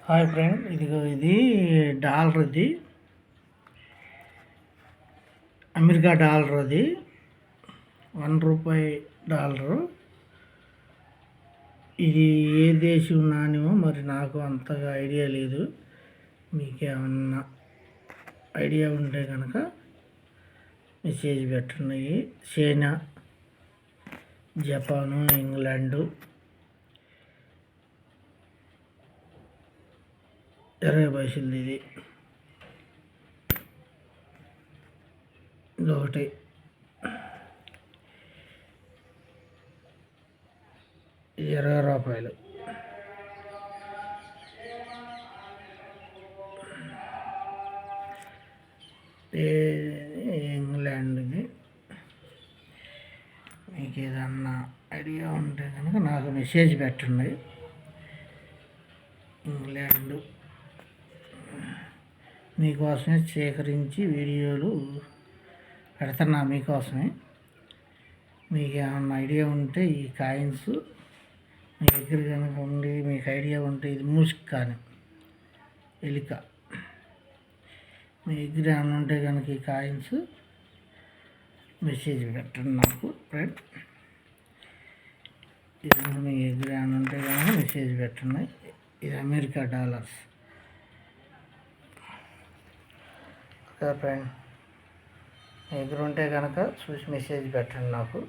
Hi friend, ఇది dollar. ఇది America dollar. అది ₹1 డాలరు. ఇది ఏ దేశం నాణ్యమో మరి నాకు అంతగా ఐడియా లేదు. మీకేమన్నా ఐడియా ఉంటే కనుక మెసేజ్ పెట్టండి. చైనా, జపాను, ఇంగ్లాండు 20 పైసలు. ఇది ఒకటి ₹20. ఇంగ్లాండ్ది. మీకు ఏదన్నా ఐడియా ఉంటే కనుక నాకు మెసేజ్ పెట్టండి. ఇంగ్లాండ్ మీకోసమే సేకరించి వీడియోలు పెడుతున్నా. మీకోసమే. మీకు ఏమన్నా ఐడియా ఉంటే ఈ కాయిన్స్ మీ దగ్గర కనుక ఉండి మీకు ఐడియా ఉంటే, ఇది మూసిక్ కానీ ఎలిక, మీ దగ్గర ఏమన్నా ఉంటే కనుక ఈ కాయిన్స్ మెసేజ్ పెట్టండి నాకు ఫ్రెండ్. ఇది మీ దగ్గర ఏమన్నా ఉంటే కనుక మెసేజ్ పెట్టండి. ఇది అమెరికా డాలర్స్. ఫ్రెండ్, మీ దగ్గర ఉంటే కనుక చూసి మెసేజ్ పెట్టండి నాకు.